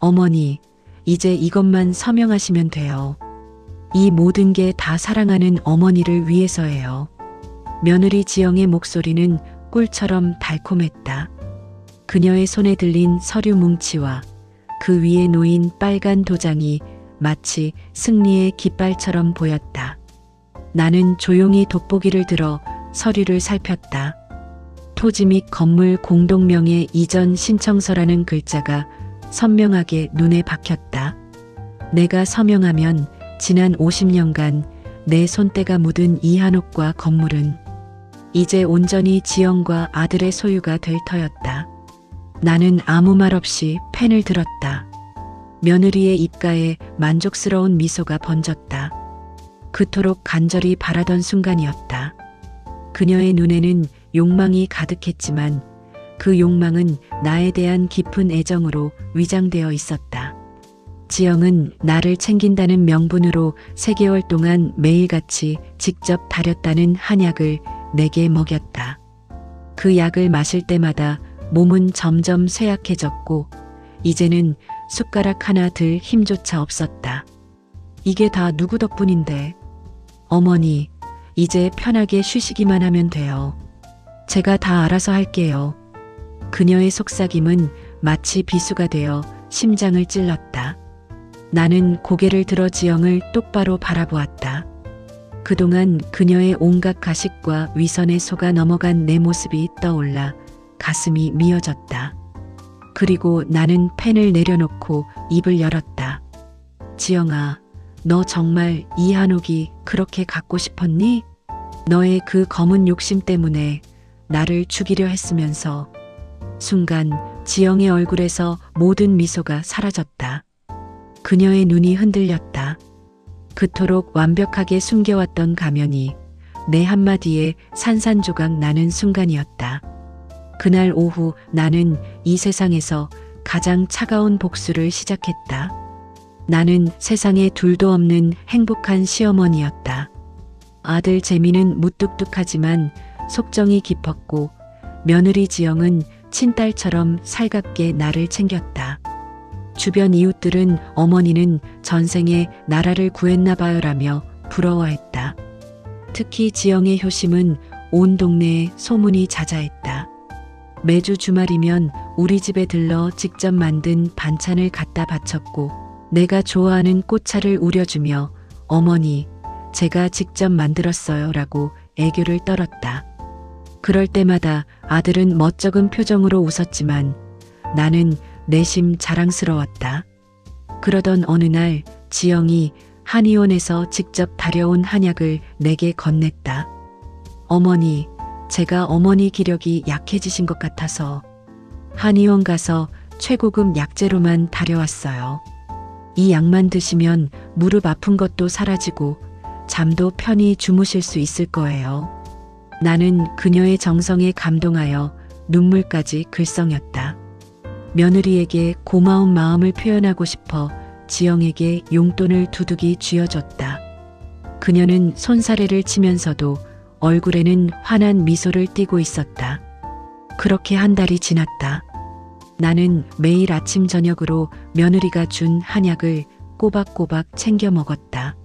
어머니, 이제 이것만 서명하시면 돼요. 이 모든 게 다 사랑하는 어머니를 위해서예요. 며느리 지영의 목소리는 꿀처럼 달콤했다. 그녀의 손에 들린 서류 뭉치와 그 위에 놓인 빨간 도장이 마치 승리의 깃발처럼 보였다. 나는 조용히 돋보기를 들어 서류를 살폈다. 토지 및 건물 공동명의 이전 신청서라는 글자가 선명하게 눈에 박혔다. 내가 서명하면 지난 50년간 내 손때가 묻은 이 한옥과 건물은 이제 온전히 지영과 아들의 소유가 될 터였다. 나는 아무 말 없이 펜을 들었다. 며느리의 입가에 만족스러운 미소가 번졌다. 그토록 간절히 바라던 순간이었다. 그녀의 눈에는 욕망이 가득했지만 그 욕망은 나에 대한 깊은 애정으로 위장되어 있었다. 지영은 나를 챙긴다는 명분으로 3개월 동안 매일같이 직접 다렸다는 한약을 내게 먹였다. 그 약을 마실 때마다 몸은 점점 쇠약해졌고 이제는 숟가락 하나 들 힘조차 없었다. 이게 다 누구 덕분인데? 어머니, 이제 편하게 쉬시기만 하면 돼요. 제가 다 알아서 할게요. 그녀의 속삭임은 마치 비수가 되어 심장을 찔렀다. 나는 고개를 들어 지영을 똑바로 바라보았다. 그동안 그녀의 온갖 가식과 위선에 속아 넘어간 내 모습이 떠올라 가슴이 미어졌다. 그리고 나는 펜을 내려놓고 입을 열었다. 지영아, 너 정말 이 한옥이 그렇게 갖고 싶었니? 너의 그 검은 욕심 때문에 나를 죽이려 했으면서. 순간 지영의 얼굴에서 모든 미소가 사라졌다. 그녀의 눈이 흔들렸다. 그토록 완벽하게 숨겨왔던 가면이 내 한마디에 산산조각 나는 순간이었다. 그날 오후 나는 이 세상에서 가장 차가운 복수를 시작했다. 나는 세상에 둘도 없는 행복한 시어머니였다. 아들 재미는 무뚝뚝하지만 속정이 깊었고 며느리 지영은 친딸처럼 살갑게 나를 챙겼다. 주변 이웃들은 어머니는 전생에 나라를 구했나 봐요라며 부러워했다. 특히 지영의 효심은 온 동네에 소문이 자자했다. 매주 주말이면 우리 집에 들러 직접 만든 반찬을 갖다 바쳤고 내가 좋아하는 꽃차를 우려주며 어머니, 제가 직접 만들었어요 라고 애교를 떨었다. 그럴 때마다 아들은 멋쩍은 표정으로 웃었지만 나는 내심 자랑스러웠다. 그러던 어느 날 지영이 한의원에서 직접 다려온 한약을 내게 건넸다. 어머니, 제가 어머니 기력이 약해지신 것 같아서 한의원 가서 최고급 약재로만 다려왔어요. 이 약만 드시면 무릎 아픈 것도 사라지고 잠도 편히 주무실 수 있을 거예요. 나는 그녀의 정성에 감동하여 눈물까지 글썽였다. 며느리에게 고마운 마음을 표현하고 싶어 지영에게 용돈을 두둑이 쥐어줬다. 그녀는 손사래를 치면서도 얼굴에는 환한 미소를 띠고 있었다. 그렇게 한 달이 지났다. 나는 매일 아침 저녁으로 며느리가 준 한약을 꼬박꼬박 챙겨 먹었다.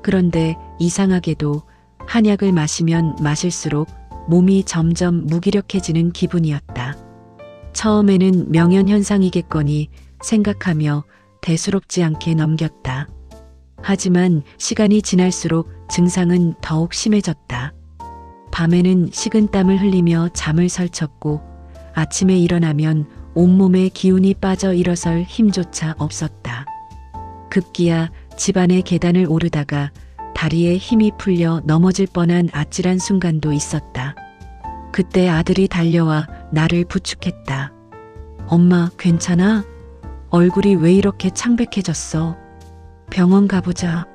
그런데 이상하게도 한약을 마시면 마실수록 몸이 점점 무기력해지는 기분이었다. 처음에는 명현현상이겠거니 생각하며 대수롭지 않게 넘겼다. 하지만 시간이 지날수록 증상은 더욱 심해졌다. 밤에는 식은땀을 흘리며 잠을 설쳤고 아침에 일어나면 온몸에 기운이 빠져 일어설 힘조차 없었다. 급기야 집안의 계단을 오르다가 다리에 힘이 풀려 넘어질 뻔한 아찔한 순간도 있었다. 그때 아들이 달려와 나를 부축했다. 엄마, 괜찮아? 얼굴이 왜 이렇게 창백해졌어? 병원 가보자.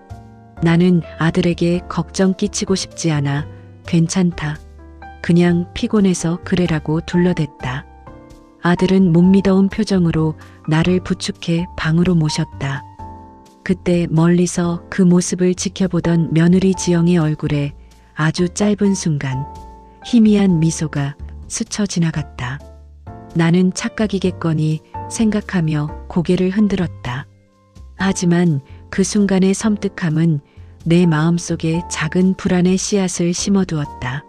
나는 아들에게 걱정 끼치고 싶지 않아 괜찮다. 그냥 피곤해서 그래라고 둘러댔다. 아들은 못 믿어온 표정으로 나를 부축해 방으로 모셨다. 그때 멀리서 그 모습을 지켜보던 며느리 지영의 얼굴에 아주 짧은 순간 희미한 미소가 스쳐 지나갔다. 나는 착각이겠거니 생각하며 고개를 흔들었다. 하지만 그 순간의 섬뜩함은 내 마음속에 작은 불안의 씨앗을 심어두었다.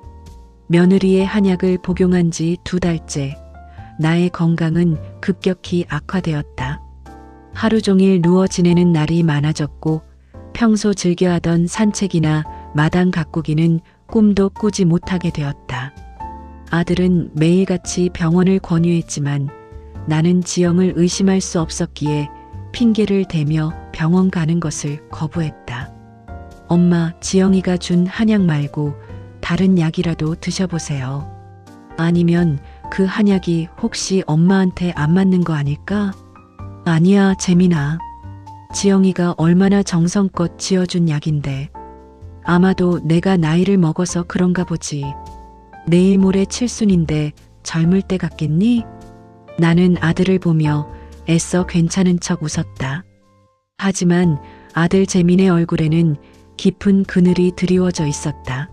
며느리의 한약을 복용한 지 2달째 나의 건강은 급격히 악화되었다. 하루 종일 누워 지내는 날이 많아졌고 평소 즐겨하던 산책이나 마당 가꾸기는 꿈도 꾸지 못하게 되었다. 아들은 매일같이 병원을 권유했지만 나는 지영을 의심할 수 없었기에 핑계를 대며 병원 가는 것을 거부했다. 엄마, 지영이가 준 한약 말고 다른 약이라도 드셔보세요. 아니면 그 한약이 혹시 엄마한테 안 맞는 거 아닐까? 아니야, 재민아. 지영이가 얼마나 정성껏 지어준 약인데. 아마도 내가 나이를 먹어서 그런가 보지. 내일 모레 칠순인데 젊을 때 같겠니? 나는 아들을 보며 애써 괜찮은 척 웃었다. 하지만 아들 재민의 얼굴에는 깊은 그늘이 드리워져 있었다.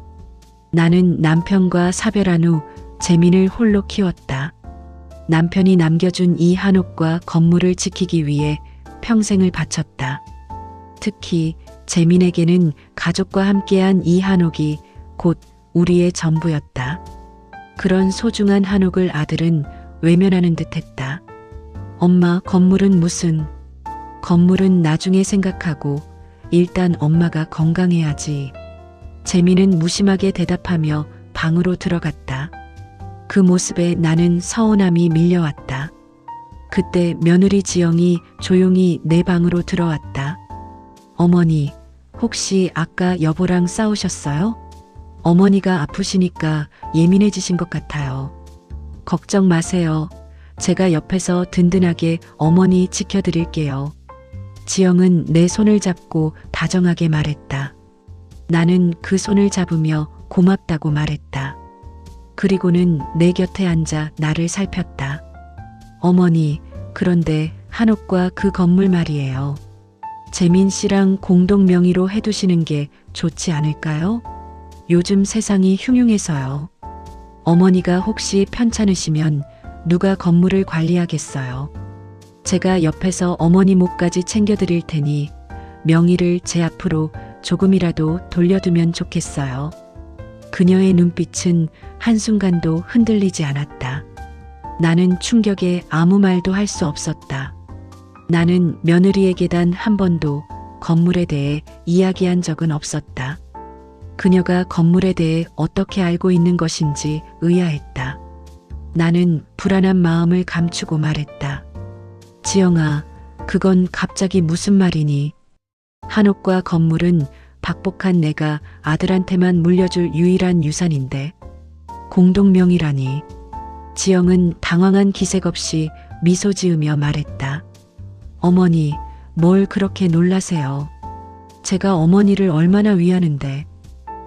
나는 남편과 사별한 후 재민을 홀로 키웠다. 남편이 남겨준 이 한옥과 건물을 지키기 위해 평생을 바쳤다. 특히 재민에게는 가족과 함께한 이 한옥이 곧 우리의 전부였다. 그런 소중한 한옥을 아들은 외면하는 듯했다. 엄마, 건물은 무슨... 건물은 나중에 생각하고 일단 엄마가 건강해야지. 재민은 무심하게 대답하며 방으로 들어갔다. 그 모습에 나는 서운함이 밀려왔다. 그때 며느리 지영이 조용히 내 방으로 들어왔다. 어머니, 혹시 아까 여보랑 싸우셨어요? 어머니가 아프시니까 예민해지신 것 같아요. 걱정 마세요. 제가 옆에서 든든하게 어머니 지켜드릴게요. 지영은 내 손을 잡고 다정하게 말했다. 나는 그 손을 잡으며 고맙다고 말했다. 그리고는 내 곁에 앉아 나를 살폈다. 어머니, 그런데 한옥과 그 건물 말이에요. 재민 씨랑 공동 명의로 해두시는 게 좋지 않을까요? 요즘 세상이 흉흉해서요. 어머니가 혹시 편찮으시면 누가 건물을 관리하겠어요. 제가 옆에서 어머니 몫까지 챙겨드릴 테니 명의를 제 앞으로 조금이라도 돌려두면 좋겠어요. 그녀의 눈빛은 한순간도 흔들리지 않았다. 나는 충격에 아무 말도 할 수 없었다. 나는 며느리에게 단 한 번도 건물에 대해 이야기한 적은 없었다. 그녀가 건물에 대해 어떻게 알고 있는 것인지 의아했다. 나는 불안한 마음을 감추고 말했다. 지영아, 그건 갑자기 무슨 말이니? 한옥과 건물은 박복한 내가 아들한테만 물려줄 유일한 유산인데 공동명의라니. 지영은 당황한 기색 없이 미소 지으며 말했다. 어머니, 뭘 그렇게 놀라세요? 제가 어머니를 얼마나 위하는데.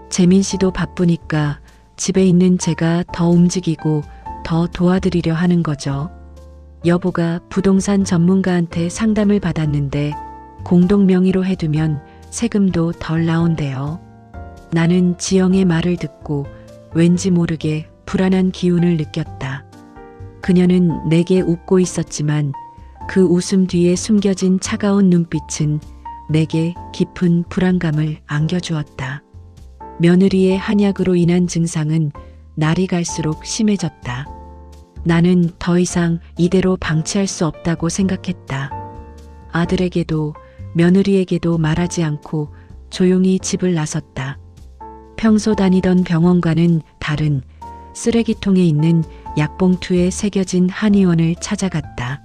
재민 씨도 바쁘니까 집에 있는 제가 더 움직이고 더 도와드리려 하는 거죠. 여보가 부동산 전문가한테 상담을 받았는데 공동 명의로 해두면 세금도 덜 나온대요. 나는 지영의 말을 듣고 왠지 모르게 불안한 기운을 느꼈다. 그녀는 내게 웃고 있었지만 그 웃음 뒤에 숨겨진 차가운 눈빛은 내게 깊은 불안감을 안겨주었다. 며느리의 한약으로 인한 증상은 날이 갈수록 심해졌다. 나는 더 이상 이대로 방치할 수 없다고 생각했다. 아들에게도 며느리에게도 말하지 않고 조용히 집을 나섰다. 평소 다니던 병원과는 다른 쓰레기통에 있는 약봉투에 새겨진 한의원을 찾아갔다.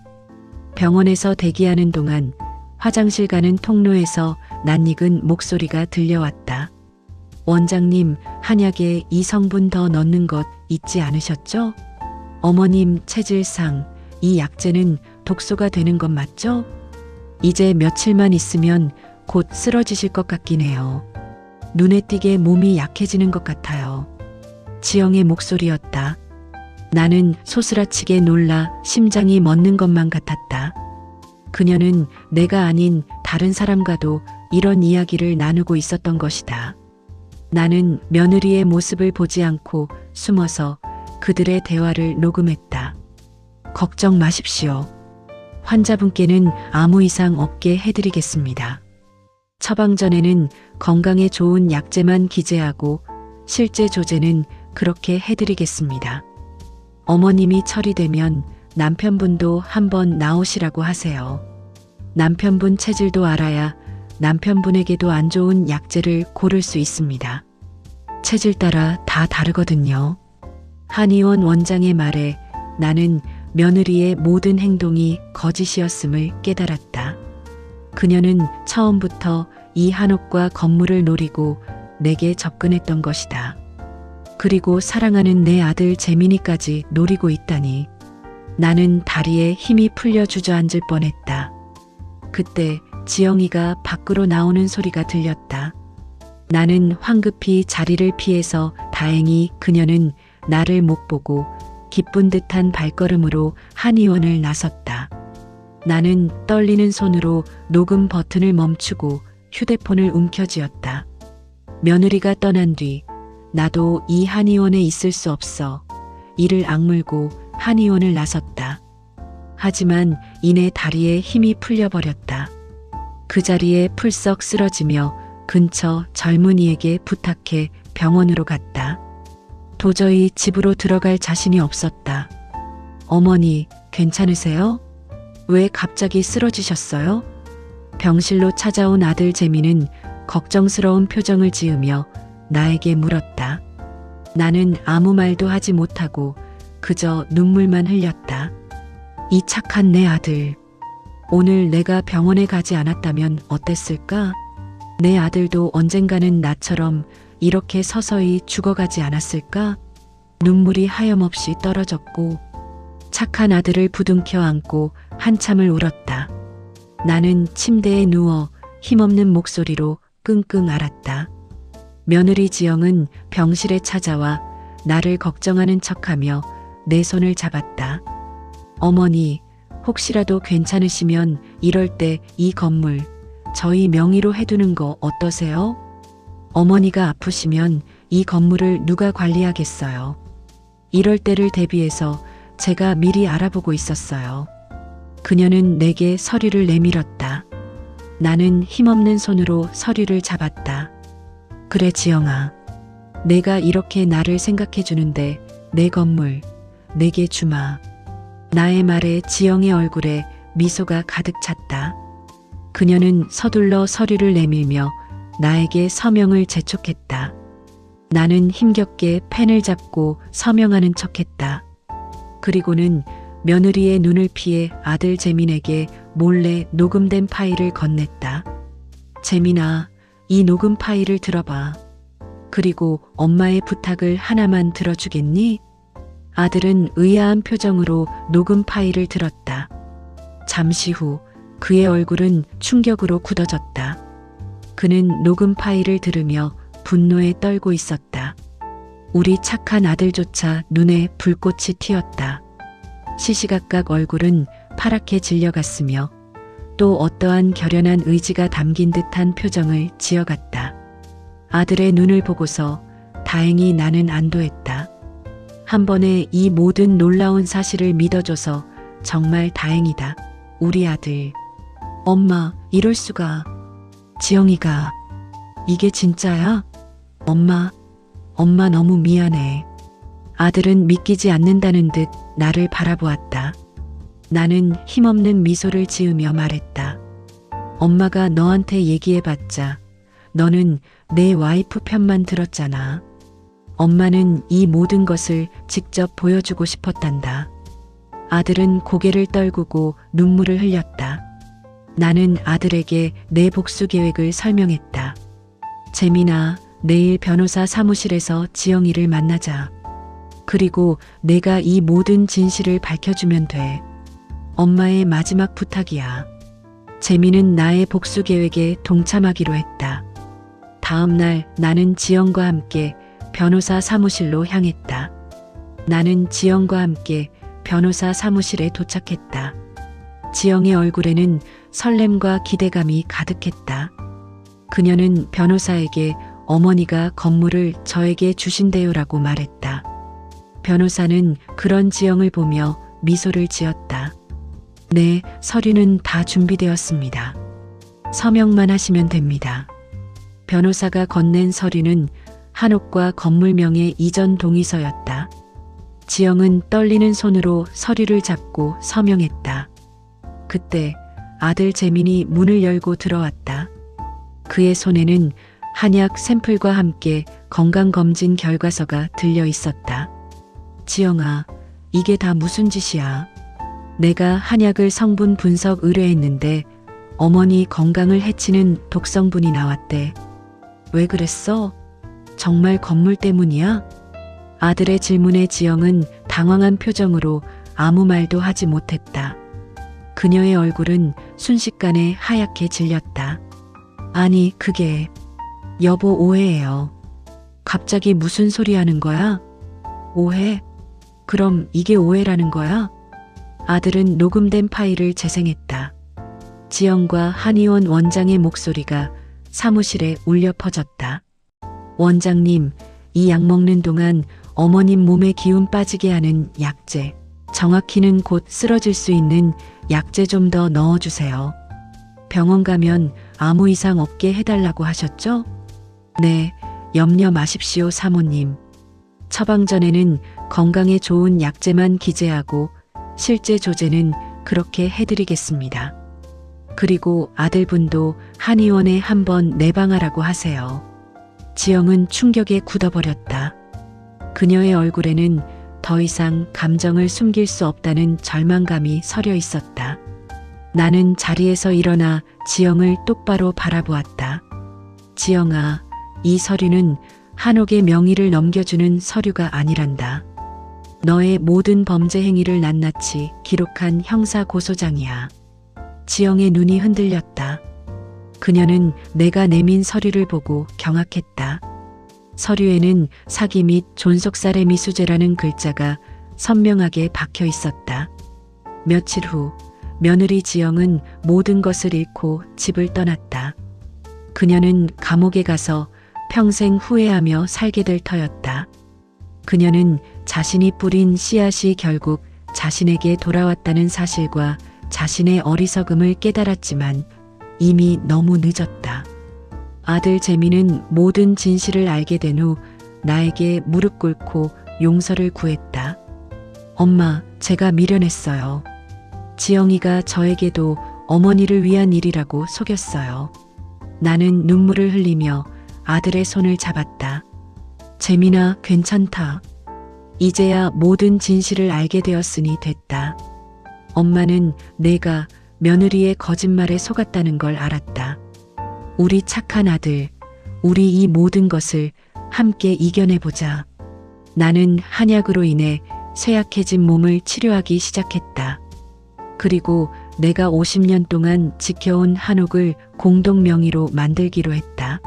병원에서 대기하는 동안 화장실 가는 통로에서 낯익은 목소리가 들려왔다. 원장님, 한약에 이 성분 더 넣는 것 잊지 않으셨죠? 어머님 체질상 이 약재는 독소가 되는 것 맞죠? 이제 며칠만 있으면 곧 쓰러지실 것 같긴 해요. 눈에 띄게 몸이 약해지는 것 같아요. 지영의 목소리였다. 나는 소스라치게 놀라 심장이 멎는 것만 같았다. 그녀는 내가 아닌 다른 사람과도 이런 이야기를 나누고 있었던 것이다. 나는 며느리의 모습을 보지 않고 숨어서 그들의 대화를 녹음했다. 걱정 마십시오. 환자분께는 아무 이상 없게 해드리겠습니다. 처방 전에는 건강에 좋은 약재만 기재하고 실제 조제는 그렇게 해드리겠습니다. 어머님이 처리되면 남편분도 한번 나오시라고 하세요. 남편분 체질도 알아야 남편분에게도 안 좋은 약재를 고를 수 있습니다. 체질 따라 다 다르거든요. 한의원 원장의 말에 나는 며느리의 모든 행동이 거짓이었음을 깨달았다. 그녀는 처음부터 이 한옥과 건물을 노리고 내게 접근했던 것이다. 그리고 사랑하는 내 아들 재민이까지 노리고 있다니. 나는 다리에 힘이 풀려 주저앉을 뻔했다. 그때 지영이가 밖으로 나오는 소리가 들렸다. 나는 황급히 자리를 피해서 다행히 그녀는 나를 못 보고 기쁜 듯한 발걸음으로 한의원을 나섰다. 나는 떨리는 손으로 녹음 버튼을 멈추고 휴대폰을 움켜쥐었다. 며느리가 떠난 뒤 나도 이 한의원에 있을 수 없어 이를 악물고 한의원을 나섰다. 하지만 이내 다리에 힘이 풀려버렸다. 그 자리에 풀썩 쓰러지며 근처 젊은이에게 부탁해 병원으로 갔다. 도저히 집으로 들어갈 자신이 없었다. 어머니, 괜찮으세요? 왜 갑자기 쓰러지셨어요? 병실로 찾아온 아들 재민은 걱정스러운 표정을 지으며 나에게 물었다. 나는 아무 말도 하지 못하고 그저 눈물만 흘렸다. 이 착한 내 아들. 오늘 내가 병원에 가지 않았다면 어땠을까? 내 아들도 언젠가는 나처럼 이렇게 서서히 죽어가지 않았을까? 눈물이 하염없이 떨어졌고 착한 아들을 부둥켜 안고 한참을 울었다. 나는 침대에 누워 힘없는 목소리로 끙끙 앓았다. 며느리 지영은 병실에 찾아와 나를 걱정하는 척하며 내 손을 잡았다. 어머니, 혹시라도 괜찮으시면 이럴 때 이 건물 저희 명의로 해두는 거 어떠세요? 어머니가 아프시면 이 건물을 누가 관리하겠어요? 이럴 때를 대비해서 제가 미리 알아보고 있었어요. 그녀는 내게 서류를 내밀었다. 나는 힘없는 손으로 서류를 잡았다. 그래 지영아, 내가 이렇게 나를 생각해 주는데 내 건물 내게 주마. 나의 말에 지영의 얼굴에 미소가 가득 찼다. 그녀는 서둘러 서류를 내밀며 나에게 서명을 재촉했다. 나는 힘겹게 펜을 잡고 서명하는 척했다. 그리고는 며느리의 눈을 피해 아들 재민에게 몰래 녹음된 파일을 건넸다. 재민아, 이 녹음 파일을 들어봐. 그리고 엄마의 부탁을 하나만 들어주겠니? 아들은 의아한 표정으로 녹음 파일을 들었다. 잠시 후 그의 얼굴은 충격으로 굳어졌다. 그는 녹음 파일을 들으며 분노에 떨고 있었다. 우리 착한 아들조차 눈에 불꽃이 튀었다. 시시각각 얼굴은 파랗게 질려갔으며 또 어떠한 결연한 의지가 담긴 듯한 표정을 지어갔다. 아들의 눈을 보고서 다행히 나는 안도했다. 한 번에 이 모든 놀라운 사실을 믿어줘서 정말 다행이다. 우리 아들. 엄마, 이럴 수가. 지영이가. 이게 진짜야? 엄마 너무 미안해. 아들은 믿기지 않는다는 듯 나를 바라보았다. 나는 힘없는 미소를 지으며 말했다. 엄마가 너한테 얘기해봤자 너는 내 와이프 편만 들었잖아. 엄마는 이 모든 것을 직접 보여주고 싶었단다. 아들은 고개를 떨구고 눈물을 흘렸다. 나는 아들에게 내 복수 계획을 설명했다. 재민아, 내일 변호사 사무실에서 지영이를 만나자. 그리고 내가 이 모든 진실을 밝혀주면 돼. 엄마의 마지막 부탁이야. 재민은 나의 복수 계획에 동참하기로 했다. 다음 날 나는 지영과 함께 변호사 사무실로 향했다. 나는 지영과 함께 변호사 사무실에 도착했다. 지영의 얼굴에는 설렘과 기대감이 가득했다. 그녀는 변호사에게 어머니가 건물을 저에게 주신대요라고 말했다. 변호사는 그런 지영을 보며 미소를 지었다. 네, 서류는 다 준비되었습니다. 서명만 하시면 됩니다. 변호사가 건넨 서류는 한옥과 건물명의 이전 동의서였다. 지영은 떨리는 손으로 서류를 잡고 서명했다. 그때 아들 재민이 문을 열고 들어왔다. 그의 손에는 한약 샘플과 함께 건강검진 결과서가 들려 있었다. 지영아, 이게 다 무슨 짓이야? 내가 한약을 성분 분석 의뢰했는데 어머니 건강을 해치는 독성분이 나왔대. 왜 그랬어? 정말 건물 때문이야? 아들의 질문에 지영은 당황한 표정으로 아무 말도 하지 못했다. 그녀의 얼굴은 순식간에 하얗게 질렸다. 아니, 그게 여보 오해예요. 갑자기 무슨 소리 하는 거야? 오해? 그럼 이게 오해라는 거야? 아들은 녹음된 파일을 재생했다. 지영과 한의원 원장의 목소리가 사무실에 울려 퍼졌다. 원장님, 이 약 먹는 동안 어머님 몸에 기운 빠지게 하는 약재, 정확히는 곧 쓰러질 수 있는 약재 좀 더 넣어주세요. 병원 가면 아무 이상 없게 해달라고 하셨죠? 네, 염려 마십시오 사모님. 처방 전에는 건강에 좋은 약재만 기재하고 실제 조제는 그렇게 해드리겠습니다. 그리고 아들분도 한의원에 한번 내방하라고 하세요. 지영은 충격에 굳어버렸다. 그녀의 얼굴에는 더 이상 감정을 숨길 수 없다는 절망감이 서려 있었다. 나는 자리에서 일어나 지영을 똑바로 바라보았다. 지영아, 이 서류는 한옥의 명의를 넘겨주는 서류가 아니란다. 너의 모든 범죄 행위를 낱낱이 기록한 형사 고소장이야. 지영의 눈이 흔들렸다. 그녀는 내가 내민 서류를 보고 경악했다. 서류에는 사기 및 존속살해 미수죄라는 글자가 선명하게 박혀 있었다. 며칠 후 며느리 지영은 모든 것을 잃고 집을 떠났다. 그녀는 감옥에 가서 평생 후회하며 살게 될 터였다. 그녀는 자신이 뿌린 씨앗이 결국 자신에게 돌아왔다는 사실과 자신의 어리석음을 깨달았지만 이미 너무 늦었다. 아들 재민은 모든 진실을 알게 된 후 나에게 무릎 꿇고 용서를 구했다. 엄마, 제가 미련했어요. 지영이가 저에게도 어머니를 위한 일이라고 속였어요. 나는 눈물을 흘리며 아들의 손을 잡았다. 재민아, 괜찮다. 이제야 모든 진실을 알게 되었으니 됐다. 엄마는 내가 며느리의 거짓말에 속았다는 걸 알았다. 우리 착한 아들, 우리 이 모든 것을 함께 이겨내보자. 나는 한약으로 인해 쇠약해진 몸을 치료하기 시작했다. 그리고 내가 50년 동안 지켜온 한옥을 공동 명의로 만들기로 했다.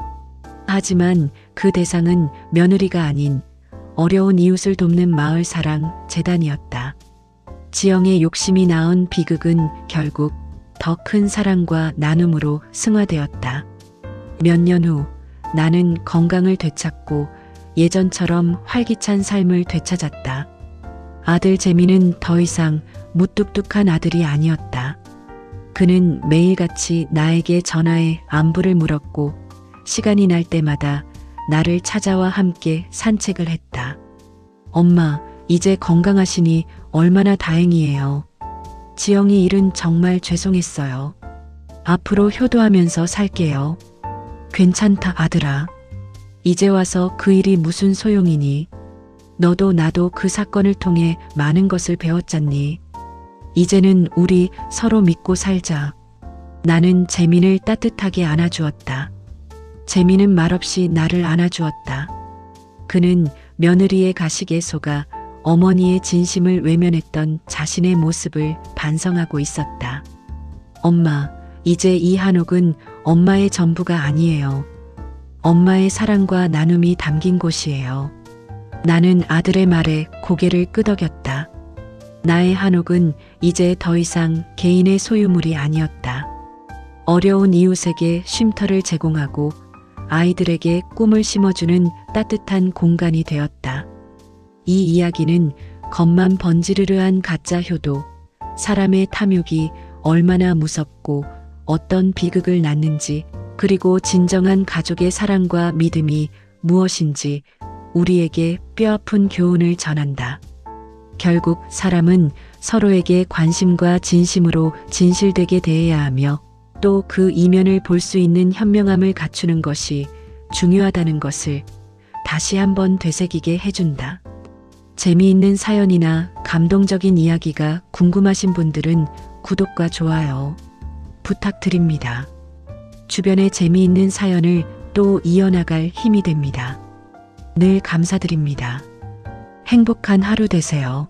하지만 그 대상은 며느리가 아닌 어려운 이웃을 돕는 마을 사랑 재단이었다. 지영의 욕심이 낳은 비극은 결국 더 큰 사랑과 나눔으로 승화되었다. 몇 년 후 나는 건강을 되찾고 예전처럼 활기찬 삶을 되찾았다. 아들 재민은 더 이상 무뚝뚝한 아들이 아니었다. 그는 매일같이 나에게 전화해 안부를 물었고 시간이 날 때마다 나를 찾아와 함께 산책을 했다. 엄마, 이제 건강하시니 얼마나 다행이에요. 지영이 일은 정말 죄송했어요. 앞으로 효도하면서 살게요. 괜찮다, 아들아. 이제 와서 그 일이 무슨 소용이니? 너도 나도 그 사건을 통해 많은 것을 배웠잖니. 이제는 우리 서로 믿고 살자. 나는 재민을 따뜻하게 안아주었다. 재민은 말없이 나를 안아주었다. 그는 며느리의 가식에 속아 어머니의 진심을 외면했던 자신의 모습을 반성하고 있었다. 엄마, 이제 이 한옥은 엄마의 전부가 아니에요. 엄마의 사랑과 나눔이 담긴 곳이에요. 나는 아들의 말에 고개를 끄덕였다. 나의 한옥은 이제 더 이상 개인의 소유물이 아니었다. 어려운 이웃에게 쉼터를 제공하고 아이들에게 꿈을 심어주는 따뜻한 공간이 되었다. 이 이야기는 겉만 번지르르한 가짜 효도, 사람의 탐욕이 얼마나 무섭고 어떤 비극을 낳는지, 그리고 진정한 가족의 사랑과 믿음이 무엇인지 우리에게 뼈아픈 교훈을 전한다. 결국 사람은 서로에게 관심과 진심으로 진실되게 대해야 하며, 또 그 이면을 볼 수 있는 현명함을 갖추는 것이 중요하다는 것을 다시 한번 되새기게 해준다. 재미있는 사연이나 감동적인 이야기가 궁금하신 분들은 구독과 좋아요 부탁드립니다. 주변에 재미있는 사연을 또 이어나갈 힘이 됩니다. 늘 감사드립니다. 행복한 하루 되세요.